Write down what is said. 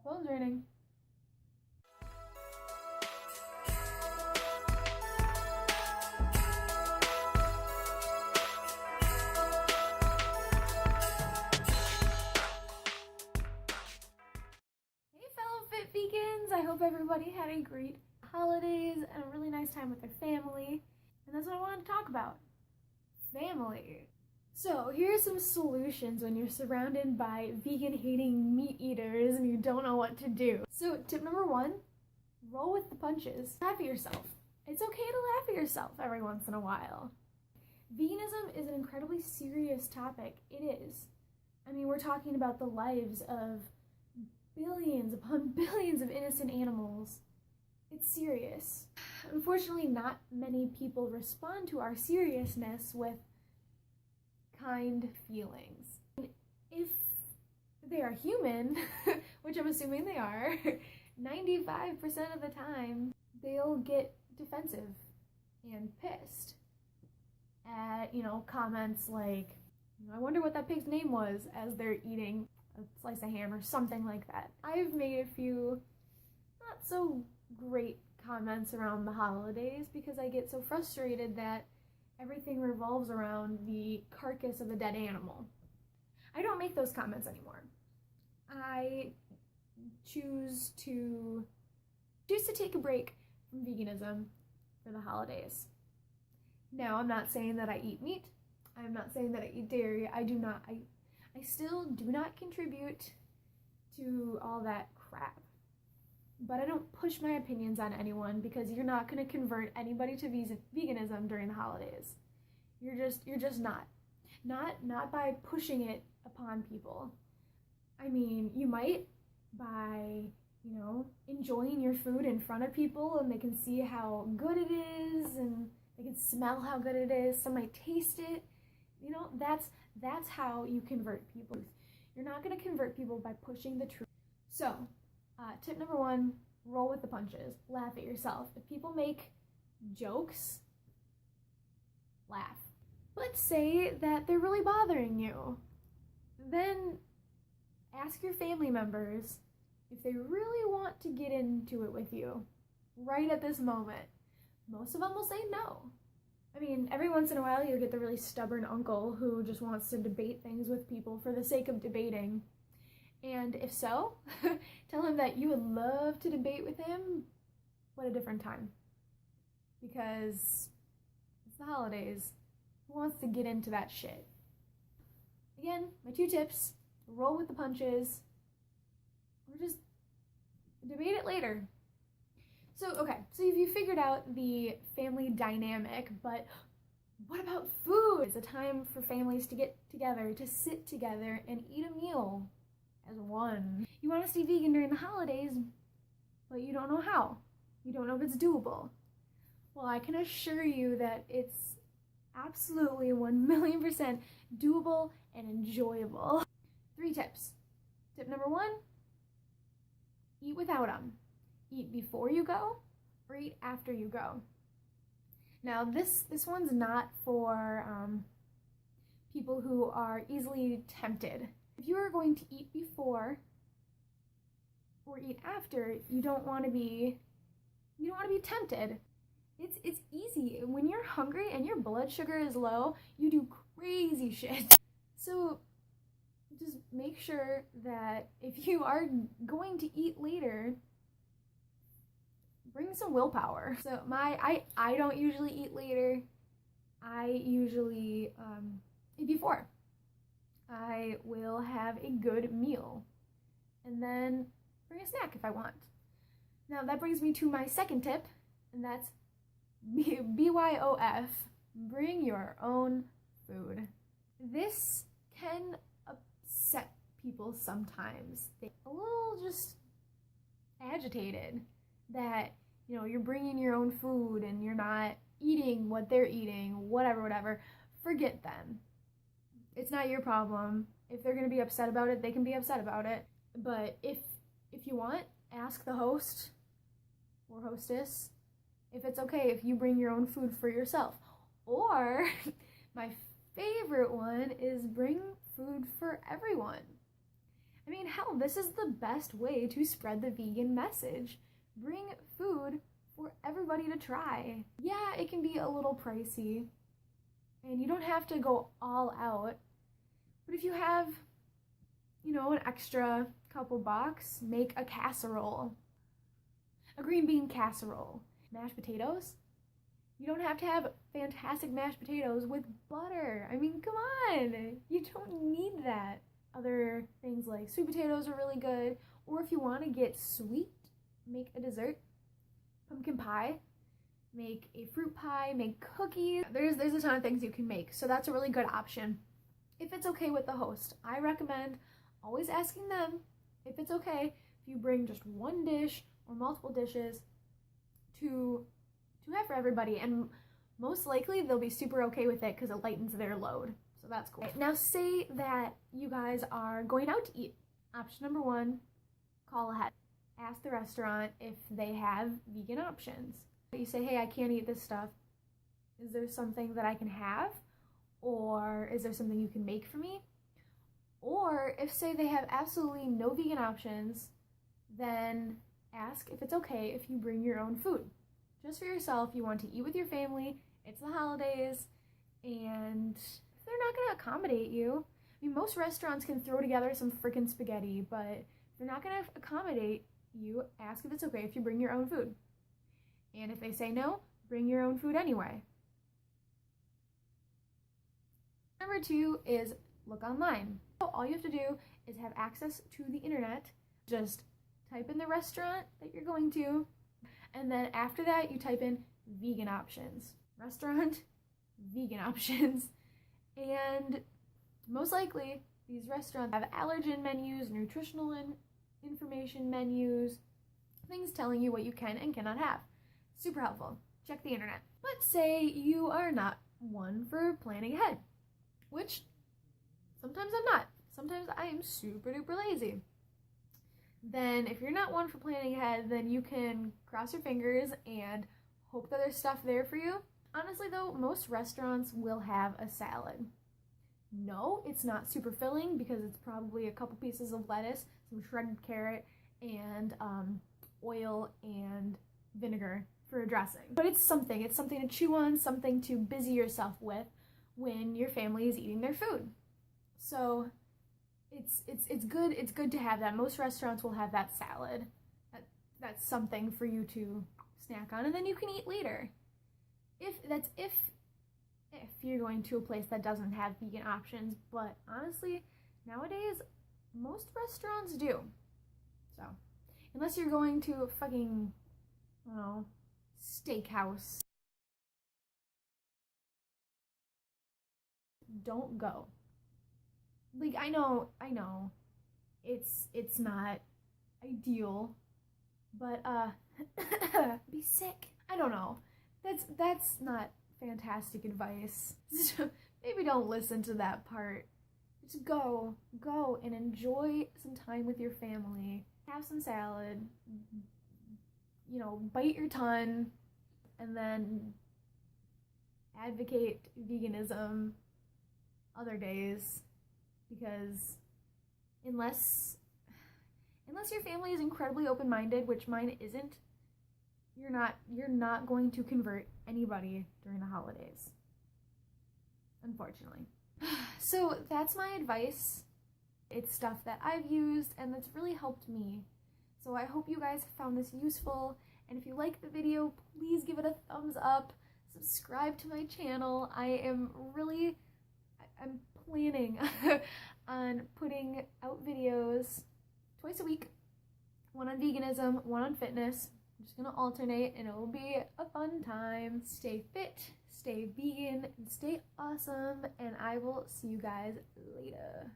Phone's ringing. Hey fellow fit vegans, I hope everybody had a great holidays and a really nice time with their family. And that's what I wanted to talk about. Family. So here are some solutions when you're surrounded by vegan hating meat eaters and you don't know what to do. So tip number 1, roll with the punches. Laugh at yourself. It's okay to laugh at yourself every once in a while. Veganism is an incredibly serious topic. It is. I mean, we're talking about the lives of billions upon billions of innocent animals. It's serious. Unfortunately, not many people respond to our seriousness with kind feelings. If they are human, which I'm assuming they are, 95% of the time, they'll get defensive and pissed at, comments like, I wonder what that pig's name was, as they're eating a slice of ham or something like that. I've made a few not so great comments around the holidays because I get so frustrated that everything revolves around the carcass of a dead animal. I don't make those comments anymore. I choose to take a break from veganism for the holidays. Now, I'm not saying that I eat meat. I'm not saying that I eat dairy. I still do not contribute to all that crap. But I don't push my opinions on anyone because you're not going to convert anybody to veganism during the holidays. You're just not. Not by pushing it upon people. I mean, you might by, enjoying your food in front of people and they can see how good it is and they can smell how good it is. Some might taste it. That's how you convert people. You're not going to convert people by pushing the truth. So, tip number 1, roll with the punches. Laugh at yourself. If people make jokes, laugh. Let's say that they're really bothering you. Then ask your family members if they really want to get into it with you right at this moment. Most of them will say no. I mean, every once in a while you'll get the really stubborn uncle who just wants to debate things with people for the sake of debating. And if so, tell him that you would love to debate with him, but a different time. Because it's the holidays. Who wants to get into that shit? Again, my 2 tips: roll with the punches, or just debate it later. So if you figured out the family dynamic, but what about food? It's a time for families to get together, to sit together and eat a meal as one. You want to stay vegan during the holidays, but you don't know how. You don't know if it's doable. Well, I can assure you that it's absolutely 1,000,000% doable and enjoyable. 3 tips. Tip number 1, eat without them. Eat before you go or eat after you go. Now, this one's not for people who are easily tempted. If you are going to eat before or eat after, you don't want to be tempted. It's easy. When you're hungry and your blood sugar is low, you do crazy shit. So just make sure that if you are going to eat later, bring some willpower. So I don't usually eat later. I usually eat before. I will have a good meal and then bring a snack if I want. Now that brings me to my 2nd tip, and that's BYOF, bring your own food. This can upset people sometimes. They're a little just agitated that, you're bringing your own food and you're not eating what they're eating, whatever. Forget them. It's not your problem. If they're going to be upset about it, they can be upset about it. But if you want, ask the host or hostess if it's okay if you bring your own food for yourself. Or my favorite one is bring food for everyone. I mean, hell, this is the best way to spread the vegan message. Bring food for everybody to try. Yeah, it can be a little pricey, and you don't have to go all out. But if you have, you know, an extra couple bucks, make a casserole. A green bean casserole. Mashed potatoes. You don't have to have fantastic mashed potatoes with butter. I mean, come on. You don't need that. Other things like sweet potatoes are really good. Or if you want to get sweet, make a dessert. Pumpkin pie. Make a fruit pie. Make cookies. There's a ton of things you can make. So that's a really good option. If it's okay with the host, I recommend always asking them if it's okay if you bring just one dish or multiple dishes to have for everybody, and most likely they'll be super okay with it because it lightens their load. So that's cool. Now say that you guys are going out to eat. Option number one, call ahead. Ask the restaurant if they have vegan options. You say, hey, I can't eat this stuff. Is there something that I can have? Or is there something you can make for me? Or if, say, they have absolutely no vegan options, then ask if it's okay if you bring your own food. Just for yourself, you want to eat with your family, it's the holidays, and they're not going to accommodate you. I mean, most restaurants can throw together some freaking spaghetti, but if they're not going to accommodate you, ask if it's okay if you bring your own food. And if they say no, bring your own food anyway. Number two is look online. All you have to do is have access to the internet. Just type in the restaurant that you're going to, and then after that you type in vegan options. Restaurant, vegan options. And most likely these restaurants have allergen menus, nutritional information menus, things telling you what you can and cannot have. Super helpful. Check the internet. Let's say you are not one for planning ahead, which sometimes I'm not. Sometimes I am super duper lazy. Then if you're not one for planning ahead, then you can cross your fingers and hope that there's stuff there for you. Honestly though, most restaurants will have a salad. No, it's not super filling because it's probably a couple pieces of lettuce, some shredded carrot, and oil and vinegar for a dressing. But it's something to chew on, something to busy yourself with when your family is eating their food. So it's good to have that. Most restaurants will have that salad. That's something for you to snack on, and then you can eat later. If you're going to a place that doesn't have vegan options, but honestly, nowadays most restaurants do. So, unless you're going to a fucking, I don't know, steakhouse, don't go. Like, I know, it's not ideal, but, be sick. I don't know. That's not fantastic advice. Maybe don't listen to that part. Just go and enjoy some time with your family. Have some salad, you know, bite your tongue, and then advocate veganism other days. Because unless your family is incredibly open-minded, which mine isn't, you're not going to convert anybody during the holidays, unfortunately. So that's my advice. It's stuff that I've used and that's really helped me. So I hope you guys found this useful, and if you like the video, please give it a thumbs up, subscribe to my channel. I'm planning on putting out videos twice a week, one on veganism, one on fitness. I'm just gonna alternate and it will be a fun time. Stay fit, stay vegan, and stay awesome, and I will see you guys later.